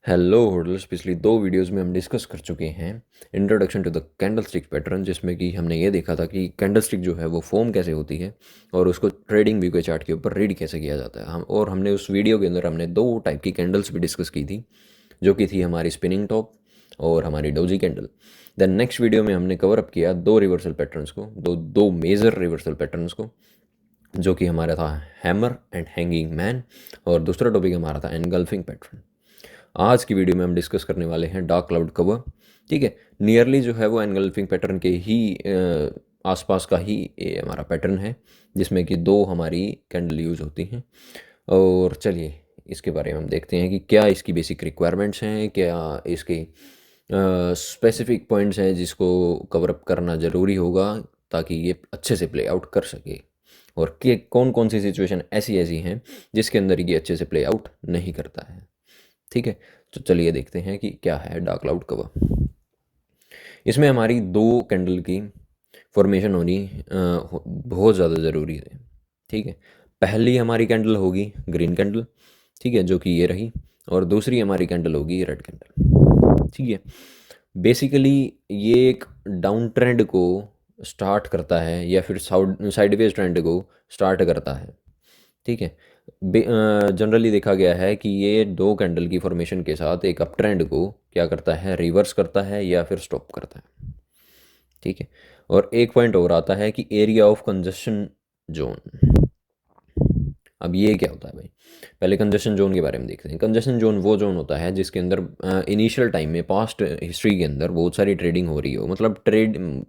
Hello holders, पिछली दो videos में हम डिस्कस कर चुके हैं introduction to the candle stick pattern, जिसमें कि हमने ये देखा था कि कैंडल स्टिक जो है वो फॉर्म कैसे होती है और उसको ट्रेडिंग व्यू के चार्ट के ऊपर रीड कैसे किया जाता है। हमने उस वीडियो के अंदर हमने दो टाइप की कैंडल्स भी डिस्कस की थी, जो कि थी हमारी स्पिनिंग टॉप और हमारी doji candle. Then next video में हमने कवर अप किया दो रिवर्सल पैटर्न्स को, दो मेजर रिवर्सल पैटर्न्स को, जो कि हमारा था हैमर एंड हैंगिंग मैन, और दूसरा टॉपिक हमारा था एनगल्फिंग पैटर्न। आज की वीडियो में हम डिस्कस करने वाले हैं डार्क क्लाउड कवर। ठीक है, नियरली जो है वो एनगल्फिंग पैटर्न के ही आसपास का ही ये हमारा पैटर्न है, जिसमें कि दो हमारी कैंडल यूज़ होती हैं। और चलिए इसके बारे में हम देखते हैं कि क्या इसकी बेसिक रिक्वायरमेंट्स हैं, क्या इसके स्पेसिफिक पॉइंट्स हैं जिसको कवर अप करना ज़रूरी होगा ताकि ये अच्छे से प्ले आउट कर सके, और कि कौन कौन सी सिचुएशन ऐसी ऐसी हैं जिसके अंदर ये अच्छे से प्ले आउट नहीं करता है। ठीक है, तो चलिए देखते हैं कि क्या है डार्क क्लाउड कवर। इसमें हमारी दो कैंडल की फॉर्मेशन होनी बहुत ज़्यादा ज़रूरी है। ठीक है, पहली हमारी कैंडल होगी ग्रीन कैंडल, ठीक है, जो कि ये रही, और दूसरी हमारी कैंडल होगी रेड कैंडल। ठीक है, बेसिकली ये एक डाउन ट्रेंड को स्टार्ट करता है या फिर साइडवेज ट्रेंड को स्टार्ट करता है। ठीक है, जनरली देखा गया है कि ये दो कैंडल की फॉर्मेशन के साथ एक अप ट्रेंड को क्या करता है, रिवर्स करता है या फिर स्टॉप करता है। ठीक है, और एक पॉइंट और आता है कि एरिया ऑफ कंजशन जोन। अब ये क्या होता है भाई, पहले कंजशन जोन के बारे में देखते हैं। कंजशन जोन वो जोन होता है जिसके अंदर इनिशियल टाइम में, पास्ट हिस्ट्री के अंदर बहुत सारी ट्रेडिंग हो रही हो, मतलब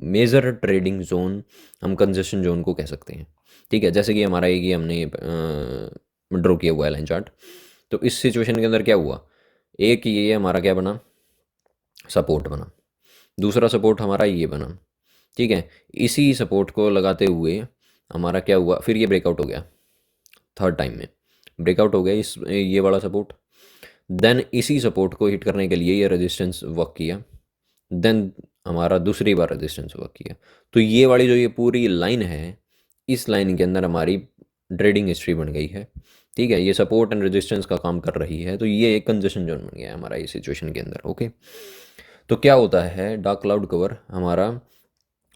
मेजर ट्रेडिंग जोन हम कंजशन जोन को कह सकते हैं। ठीक है, जैसे कि हमारा एक ही हमने ड्रॉ किया हुआ है लाइन चार्ट। तो इस सिचुएशन के अंदर क्या हुआ, एक ये हमारा क्या बना, सपोर्ट बना, दूसरा सपोर्ट हमारा ये बना। ठीक है, इसी सपोर्ट को लगाते हुए हमारा क्या हुआ, फिर ये ब्रेकआउट हो गया, थर्ड टाइम में ब्रेकआउट हो गया इस ये वाला सपोर्ट। देन इसी सपोर्ट को हिट करने के लिए ये रेजिस्टेंस वर्क किया, देन हमारा दूसरी बार रेजिस्टेंस वर्क किया। तो ये वाली जो ये पूरी लाइन है, इस लाइन के अंदर हमारी ट्रेडिंग हिस्ट्री बन गई है। ठीक है, ये सपोर्ट एंड रेजिस्टेंस का काम कर रही है, तो ये एक कंजेशन जोन बन गया है हमारा इस सिचुएशन के अंदर। ओके, तो क्या होता है डार्क क्लाउड कवर हमारा,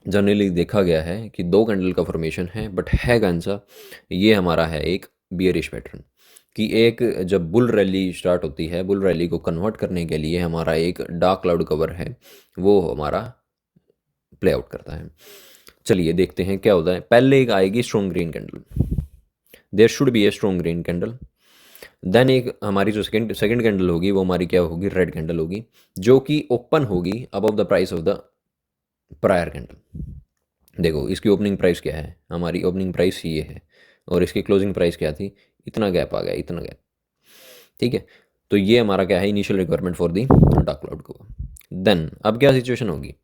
जनरली देखा गया है कि दो कैंडल का फॉर्मेशन है, बट है कौन सा, ये हमारा है एक बियरिश पैटर्न। कि एक जब बुल रैली स्टार्ट होती है, बुल रैली को कन्वर्ट करने के लिए हमारा एक डार्क क्लाउड कवर है, वो हमारा प्ले आउट करता है। चलिए देखते हैं क्या होता है। पहले एक आएगी strong green candle, there should be a strong green candle. Then एक हमारी जो सेकंड सेकंड कैंडल होगी वो हमारी क्या होगी, रेड कैंडल होगी, जो कि ओपन होगी above the price of the prior candle. देखो इसकी ओपनिंग प्राइस क्या है, हमारी ओपनिंग प्राइस ये है, और इसकी क्लोजिंग प्राइस क्या थी, इतना गैप आ गया, इतना गैप। ठीक है, तो ये हमारा क्या है, initial requirement for the Dark cloud को। देन अब क्या सिचुएशन होगी,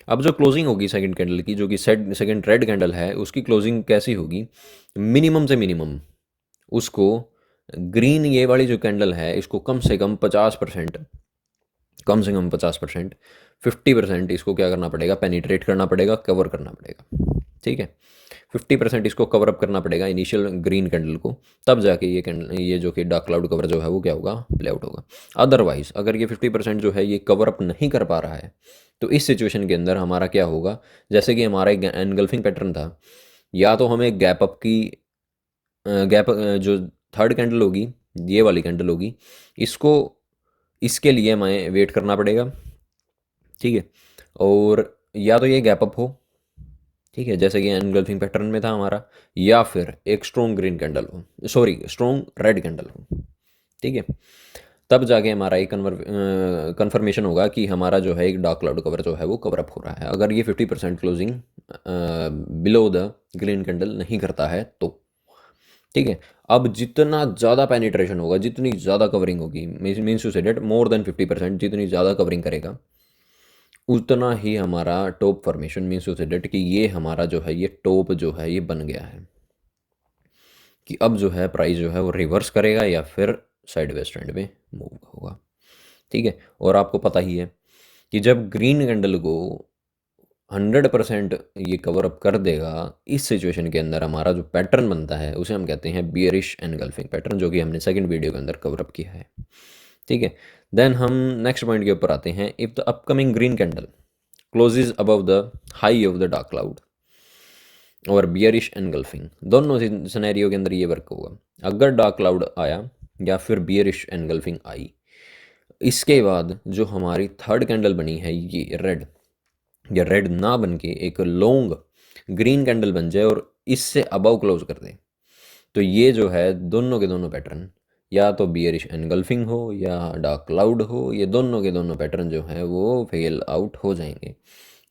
अब जो क्लोजिंग होगी सेकंड कैंडल की, जो कि सेकंड रेड कैंडल है, उसकी क्लोजिंग कैसी होगी, मिनिमम से मिनिमम उसको ग्रीन ये वाली जो कैंडल है इसको कम से कम 50%, कम से कम 50%, 50% इसको क्या करना पड़ेगा, पेनिट्रेट करना पड़ेगा, कवर करना पड़ेगा। ठीक है, 50% इसको कवर अप करना पड़ेगा इनिशियल ग्रीन कैंडल को, तब जाके ये कैंडल, ये जो कि डार्क क्लाउड कवर जो है वो क्या होगा, प्ले आउट होगा। अदरवाइज अगर ये 50% जो है ये कवर अप नहीं कर पा रहा है, तो इस सिचुएशन के अंदर हमारा क्या होगा, जैसे कि हमारा एक एनगल्फिंग पैटर्न था, या तो हमें गैप अप की गैप जो थर्ड कैंडल होगी, ये वाली कैंडल होगी, इसको, इसके लिए हमें वेट करना पड़ेगा। ठीक है, और या तो ये गैप अप हो, ठीक है, जैसे कि एनगल्फिंग पैटर्न में था हमारा, या फिर एक स्ट्रॉन्ग ग्रीन कैंडल हो, सॉरी स्ट्रॉन्ग रेड कैंडल हो। ठीक है, तब जाके हमारा एक कन्फर्मेशन होगा कि हमारा जो है एक डार्क क्लाउड कवर जो है वो कवर अप हो रहा है, अगर ये 50% closing below the green candle नहीं करता है तो। ठीक है, अब जितना ज़्यादा पेनिट्रेशन होगा, जितनी ज़्यादा कवरिंग होगी, मीन्स टू से डेट मोर देन 50%, जितनी ज़्यादा कवरिंग करेगा उतना ही हमारा टॉप फॉर्मेशन, मीन्स टू से डेट कि ये हमारा जो है ये टॉप जो है ये बन गया है, कि अब जो है प्राइस जो है वो रिवर्स करेगा या फिर साइडवेज ट्रेंड में मूव होगा। ठीक है, और आपको पता ही है कि जब ग्रीन कैंडल को 100% ये कवर अप कर देगा, इस सिचुएशन के अंदर हमारा जो पैटर्न बनता है उसे हम कहते हैं बियरिश एनगल्फिंग पैटर्न, जो कि हमने सेकंड वीडियो के अंदर कवर अप किया है। ठीक है। देन हम नेक्स्ट पॉइंट के ऊपर आते हैं। If the upcoming green candle closes above the high of the dark cloud और बियरिश एनगल्फिंग, दोनों सिनेरियो के अंदर ये वर्क होगा। अगर डार्क क्लाउड आया या फिर बियरिश एनगल्फिंग आई, इसके बाद जो हमारी थर्ड कैंडल बनी है ये रेड, या रेड ना बन के एक लॉन्ग ग्रीन कैंडल बन जाए और इससे अबव क्लोज कर दे, तो ये जो है दोनों के दोनों पैटर्न, या तो बियरिश एनगल्फिंग हो या डार्क क्लाउड हो, ये दोनों के दोनों पैटर्न जो है वो फेल आउट हो जाएंगे।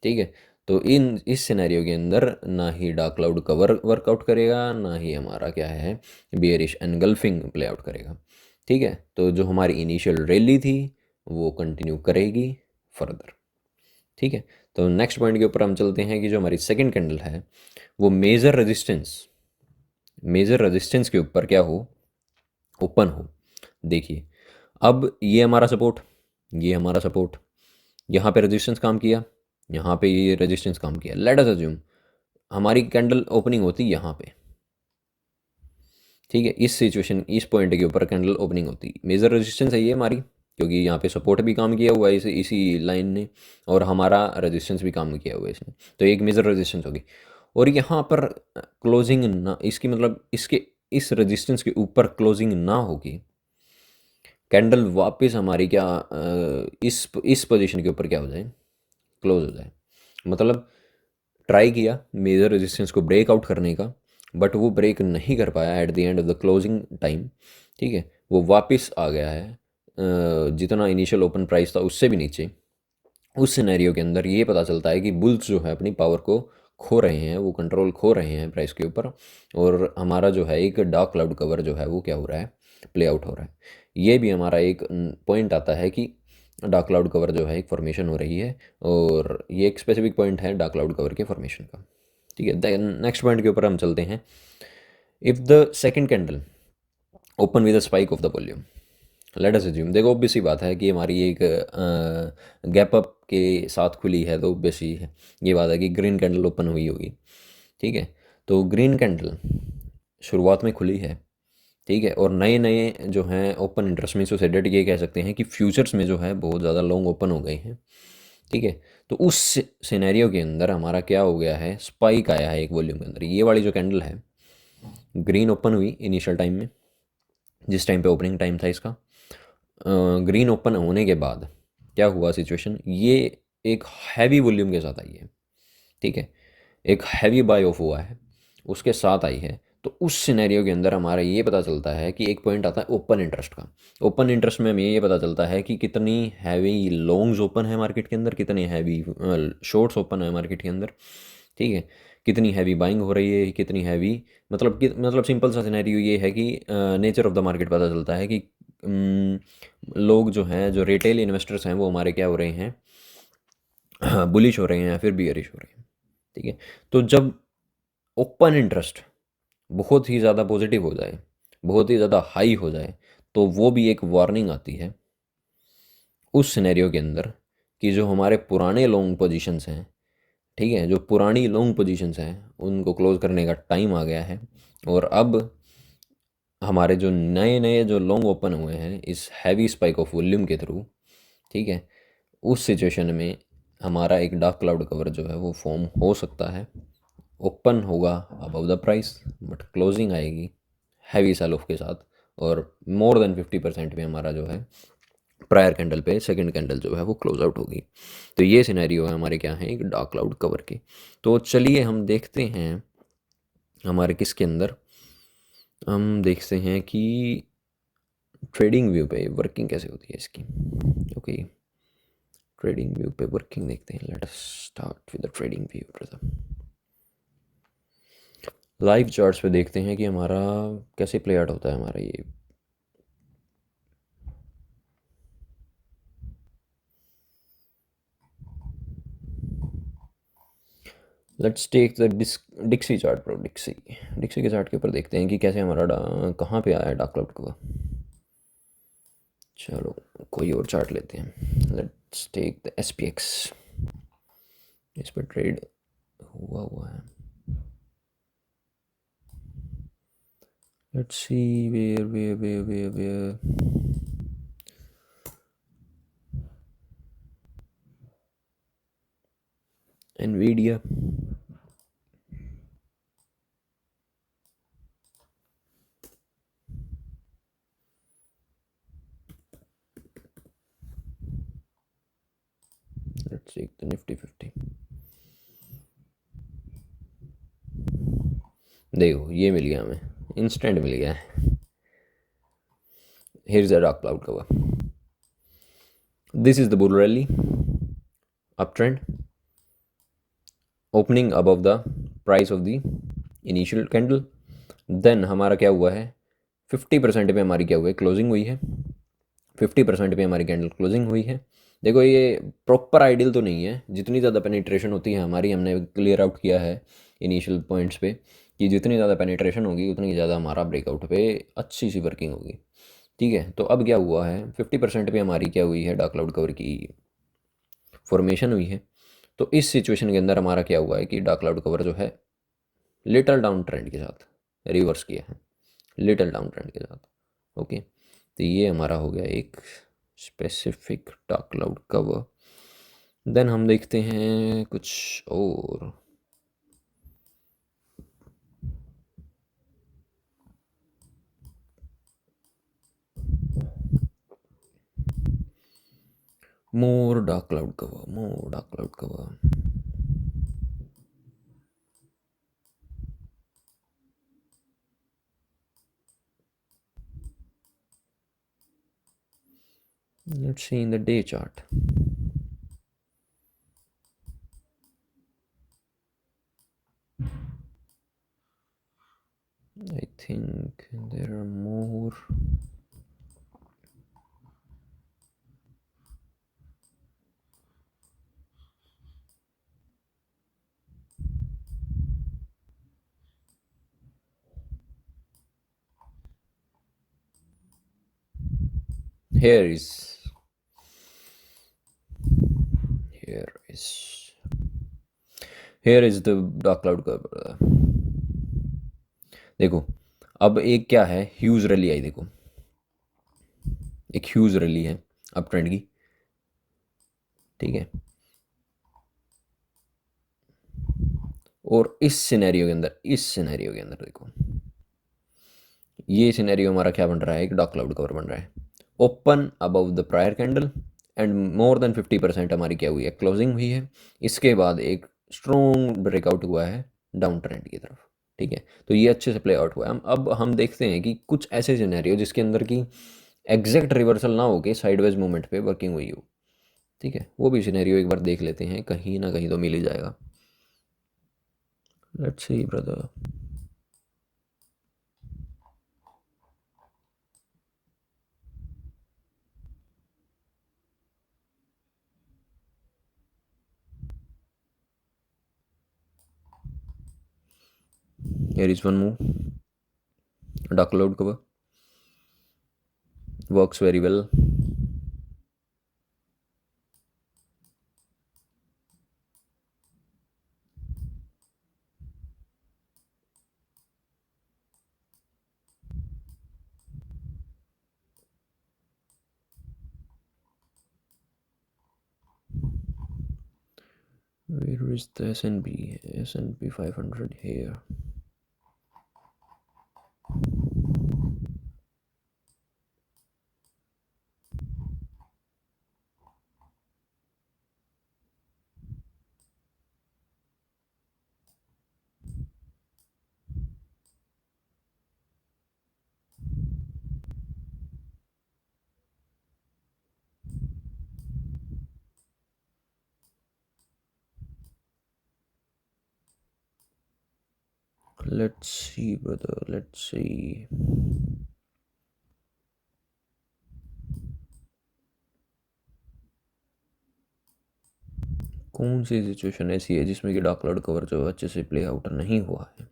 ठीक है। तो इस सिनेरियो के अंदर ना ही डार्क क्लाउड कवर वर्कआउट करेगा, ना ही हमारा क्या है बियरिश एनगल्फिंग प्ले आउट करेगा। ठीक है। तो जो हमारी इनिशियल रैली थी वो कंटिन्यू करेगी फर्दर। ठीक है। तो नेक्स्ट पॉइंट के ऊपर हम चलते हैं कि जो हमारी सेकंड कैंडल है वो मेजर रेजिस्टेंस के ऊपर क्या हो, ओपन हो। देखिए, अब ये हमारा सपोर्ट, ये हमारा सपोर्ट, यहाँ पे रेजिस्टेंस काम किया, यहाँ पे ये रेजिस्टेंस काम किया। लेट अस अज्यूम हमारी कैंडल ओपनिंग होती यहाँ पे। ठीक है। इस सिचुएशन, इस पॉइंट के ऊपर कैंडल ओपनिंग होती, मेजर रेजिस्टेंस है ये हमारी, क्योंकि यहाँ पे सपोर्ट भी काम किया हुआ है इसी लाइन ने, और हमारा रेजिस्टेंस भी काम किया हुआ है इसने, तो एक मेजर रेजिस्टेंस होगी। और यहाँ पर क्लोजिंग ना, इसकी मतलब इसके इस रेजिस्टेंस के ऊपर क्लोजिंग ना होगी, कैंडल वापस हमारी क्या इस पोजीशन के ऊपर क्या हो जाए, क्लोज हो जाए। मतलब ट्राई किया मेजर रेजिस्टेंस को ब्रेक आउट करने का, बट वो ब्रेक नहीं कर पाया at the end of the closing time. ठीक है। वो वापस आ गया है जितना इनिशियल ओपन प्राइस था उससे भी नीचे। उस सिनेरियो के अंदर ये पता चलता है कि बुल्स जो है अपनी पावर को खो रहे हैं, वो कंट्रोल खो रहे हैं प्राइस के ऊपर, और हमारा जो है एक डार्क क्लाउड कवर जो है वो क्या हो रहा है, प्ले आउट हो रहा है। ये भी हमारा एक पॉइंट आता है कि डार्क क्लाउड कवर जो है एक फॉर्मेशन हो रही है, और ये एक स्पेसिफिक पॉइंट है डार्क क्लाउड कवर के फॉर्मेशन का। ठीक है। नेक्स्ट पॉइंट के ऊपर हम चलते हैं। If the second candle open with a spike of the volume, let us assume, देखो ऑब्वियस सी बात है कि हमारी एक गैप अप के साथ खुली है, तो ऑब्वियस ही है ये बात है कि ग्रीन कैंडल ओपन हुई होगी। ठीक है। तो ग्रीन कैंडल शुरुआत में खुली है। ठीक है। और नए नए जो हैं ओपन इंटरेस्ट में से डेट ये कह सकते हैं कि फ्यूचर्स में जो है बहुत ज़्यादा लॉन्ग ओपन हो गए हैं। ठीक है। तो उस सिनेरियो के अंदर हमारा क्या हो गया है, स्पाइक आया है एक वॉल्यूम के अंदर। ये वाली जो कैंडल है ग्रीन ओपन हुई इनिशियल टाइम में, जिस टाइम पे ओपनिंग टाइम था इसका, ग्रीन ओपन होने के बाद क्या हुआ सिचुएशन, ये एक हैवी वॉल्यूम के साथ आई है। ठीक है। एक हैवी बाय ऑफ हुआ है, उसके साथ आई है। तो उस सिनेरियो के अंदर हमारा ये पता चलता है कि एक पॉइंट आता है ओपन इंटरेस्ट का। ओपन इंटरेस्ट में हमें ये पता चलता है कि कितनी हैवी लॉन्ग्स ओपन है मार्केट के अंदर, कितनी हैवी शॉर्ट्स ओपन है मार्केट के अंदर। ठीक है। कितनी हैवी बाइंग हो रही है, कितनी हैवी, मतलब सिंपल सा सिनेरियो ये है कि नेचर ऑफ द मार्केट पता चलता है कि लोग जो हैं, जो रिटेल इन्वेस्टर्स हैं, वो हमारे क्या हो रहे हैं, बुलिश हो रहे हैं या फिर बियरिश हो रहे हैं। ठीक है। तो जब ओपन इंटरेस्ट बहुत ही ज़्यादा पॉजिटिव हो जाए, बहुत ही ज़्यादा हाई हो जाए, तो वो भी एक वार्निंग आती है उस सिनेरियो के अंदर कि जो हमारे पुराने लॉन्ग पोजीशंस हैं, ठीक है, जो पुरानी लॉन्ग पोजीशंस हैं उनको क्लोज करने का टाइम आ गया है। और अब हमारे जो नए नए जो लॉन्ग ओपन हुए हैं इस हैवी स्पाइक ऑफ वॉल्यूम के थ्रू, ठीक है, उस सिचुएशन में हमारा एक डार्क क्लाउड कवर जो है वो फॉर्म हो सकता है। ओपन होगा above the price, but closing आएगी हैवी सेल ऑफ के साथ, और मोर देन 50% में हमारा जो है प्रायर कैंडल पे सेकंड कैंडल जो है वो क्लोज आउट होगी। तो ये सिनेरियो है हमारे क्या है, एक डार्क क्लाउड कवर के। तो चलिए हम देखते हैं हमारे किसके अंदर, हम देखते हैं कि ट्रेडिंग व्यू पे वर्किंग कैसे होती है इसकी। ओके, ट्रेडिंग व्यू पे वर्किंग देखते हैं। Let us start with the trading view brother. Live charts पे देखते हैं कि हमारा कैसे प्ले आउट होता है हमारा ये। Let's take the Dixie chart bro. Dixie के चार्ट के ऊपर देखते हैं कि कैसे हमारा कहाँ पे आया है डार्क क्लाउड का। चलो कोई और चार्ट लेते हैं। Let's take the SPX। इस पर ट्रेड हुआ हुआ है। Let's see where where where where where idea? Let's take the Nifty 50. देखो ये मिल गया हमें, इंस्टेंट मिल गया है. Here is a dark cloud cover. This is the bull rally, uptrend, opening above the price of the initial candle. Then हमारा क्या हुआ है, 50% पे हमारी क्या हुआ है, क्लोजिंग हुई है. 50% पे हमारी कैंडल क्लोजिंग हुई है. देखो ये प्रॉपर आइडियल तो नहीं है, जितनी ज़्यादा पेनिट्रेशन होती है हमारी, हमने क्लियर आउट किया है इनिशियल पॉइंट्स पे कि जितनी ज़्यादा पेनिट्रेशन होगी उतनी ज़्यादा हमारा ब्रेकआउट पे अच्छी सी वर्किंग होगी. ठीक है, तो अब क्या हुआ है, 50% पे हमारी क्या हुई है, डार्क क्लाउड कवर की फॉर्मेशन हुई है. तो इस सिचुएशन के अंदर हमारा क्या हुआ है कि डार्क क्लाउड कवर जो है लिटल डाउन ट्रेंड के साथ रिवर्स किया है, लिटल डाउन ट्रेंड के साथ. ओके, तो ये हमारा हो गया एक specific dark cloud cover. Then हम देखते हैं कुछ और. More dark cloud cover, more dark cloud cover. Let's see in the day chart. I think there are more. Here is here is here is the dark cloud cover. देखो अब एक क्या है, ह्यूज रैली आई. देखो एक huge rally है up trend की. ठीक है, और इस सिनेरियो के अंदर, इस सिनेरियो के अंदर देखो ये सिनेरियो हमारा क्या बन रहा है, एक डार्क क्लाउड कवर बन रहा है. Open above the prior candle and more than 50% हमारी क्या हुई है, क्लोजिंग हुई है. इसके बाद एक स्ट्रॉन्ग ब्रेकआउट हुआ है डाउन ट्रेंड की तरफ. ठीक है, तो ये अच्छे से प्ले आउट हुआ है. अब हम देखते हैं कि कुछ ऐसे सिनेरियो जिसके अंदर की एग्जैक्ट रिवर्सल ना हो के साइडवेज मूवमेंट पे वर्किंग हुई हो. ठीक है, वो भी सिनेरियो एक बार देख लेते हैं, कहीं ना कहीं तो मिल ही जाएगा. Let's see brother. Here is one move. Dark cloud cover works very well. Where is the S&P? S&P 500 here. Let's see brother, let's see. कौन सी सिचुएशन ऐसी है जिसमें कि डार्क क्लाउड कवर जो अच्छे से प्ले आउट नहीं हुआ है,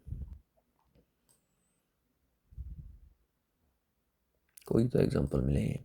कोई तो एग्जांपल मिले.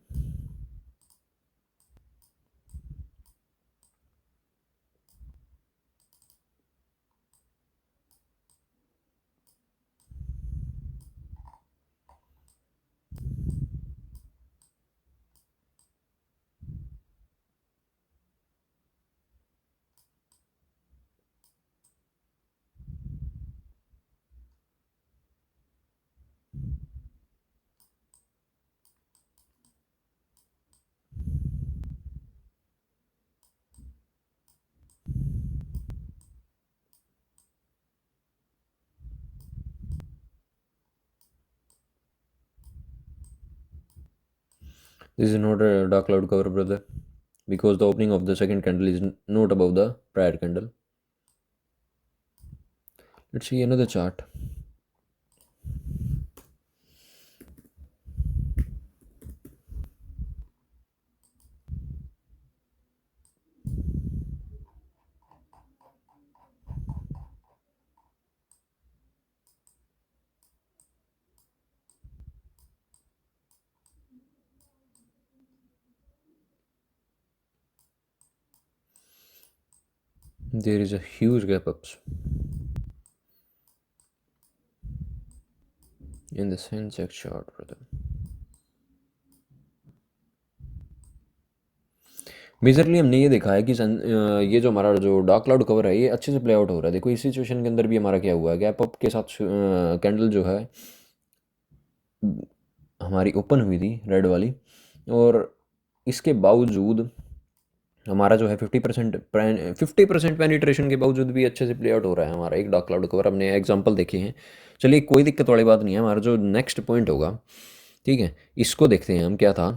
This is not a dark cloud cover, brother, because the opening of the second candle is not above the prior candle. Let's see another chart. There is a huge gap ups in the Sensex chart, brother. Majorly हमने ये देखा है कि ये जो हमारा जो dark cloud cover है ये अच्छे से प्ले आउट हो रहा है। देखो इस सिचुएशन के अंदर भी हमारा क्या हुआ है, गैप अप के साथ कैंडल जो है हमारी ओपन हुई थी रेड वाली, और इसके बावजूद हमारा जो है 50% पेनिट्रेशन के बावजूद भी अच्छे से प्ले आउट हो रहा है हमारा एक डार्क क्लाउड कवर। हमने एग्जांपल देखे हैं। चलिए कोई दिक्कत वाली बात नहीं है। हमारा जो नेक्स्ट पॉइंट होगा, ठीक है, इसको देखते हैं हम क्या था।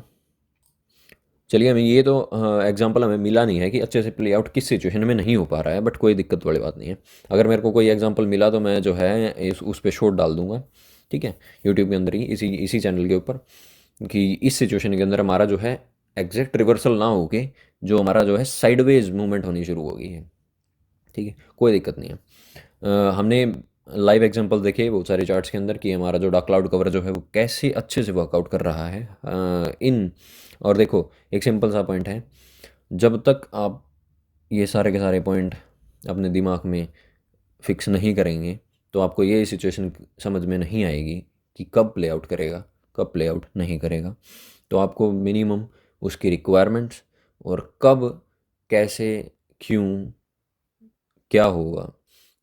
चलिए हमें ये तो एग्जांपल हमें मिला नहीं है कि अच्छे से प्ले आउट किस सिचुएशन में नहीं हो पा रहा है, बट कोई दिक्कत वाली बात नहीं है। अगर मेरे को कोई एग्जांपल मिला तो मैं जो है उस पर शॉर्ट डाल दूंगा, ठीक है, यूट्यूब के अंदर ही, इसी इसी चैनल के ऊपर, कि इस सिचुएशन के अंदर हमारा जो है एग्जैक्ट रिवर्सल ना हो के जो हमारा जो है साइडवेज मूवमेंट होनी शुरू हो गई है, ठीक है, कोई दिक्कत नहीं है। हमने लाइव एग्जांपल देखे बहुत सारे चार्ट्स के अंदर कि हमारा जो डार्क क्लाउड कवर जो है वो कैसे अच्छे से वर्कआउट कर रहा है इन। और देखो एक सिंपल सा पॉइंट है, जब तक आप ये सारे के सारे पॉइंट अपने दिमाग में फिक्स नहीं करेंगे तो आपको ये सिचुएशन समझ में नहीं आएगी कि कब प्ले आउट करेगा, कब प्ले आउट नहीं करेगा। तो आपको मिनिमम उसकी रिक्वायरमेंट्स और कब, कैसे, क्यों, क्या होगा,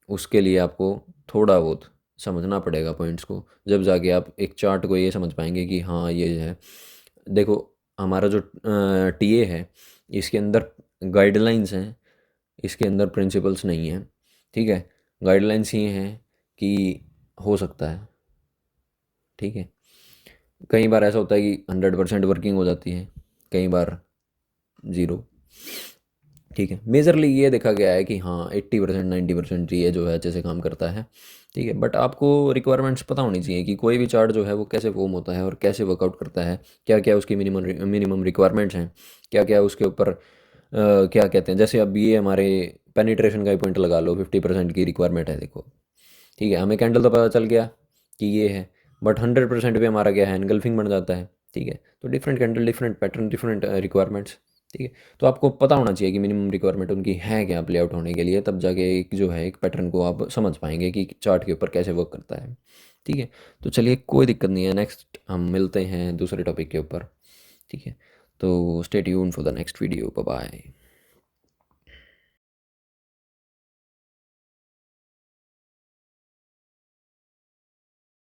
उसके लिए आपको थोड़ा बहुत समझना पड़ेगा पॉइंट्स को। जब जाके आप एक चार्ट को ये समझ पाएंगे कि हाँ ये है। देखो हमारा जो टीए है इसके अंदर गाइडलाइंस हैं, इसके अंदर प्रिंसिपल्स नहीं हैं, ठीक है। गाइडलाइंस ये हैं कि हो सकता है, ठीक है, कई बार ऐसा होता है कि 100% वर्किंग हो जाती है, कई बार ज़ीरो, ठीक है। मेजरली ये देखा गया है कि हाँ 80% 90% ये जो है अच्छे से काम करता है, ठीक है। बट आपको रिक्वायरमेंट्स पता होनी चाहिए कि कोई भी चार्ट जो है वो कैसे फॉर्म होता है और कैसे वर्कआउट करता है, क्या क्या उसकी मिनिमम रिक्वायरमेंट्स हैं, क्या क्या उसके ऊपर क्या कहते हैं। जैसे अब ये हमारे पेनिट्रेशन का ही पॉइंट लगा लो, 50% की रिक्वायरमेंट है, देखो, ठीक है, हमें कैंडल तो पता चल गया कि ये है, बट 100% पे हमारा क्या है, एनगल्फिंग बन जाता है, ठीक है। तो different candle, different pattern, different requirements, ठीक है। तो आपको पता होना चाहिए कि मिनिमम रिक्वायरमेंट उनकी है क्या प्ले आउट होने के लिए, तब जाके एक जो है एक पैटर्न को आप समझ पाएंगे कि चार्ट के ऊपर कैसे वर्क करता है, ठीक है। तो चलिए कोई दिक्कत नहीं है, नेक्स्ट हम मिलते हैं दूसरे टॉपिक के ऊपर, ठीक है। तो stay tune for the next video, bye bye.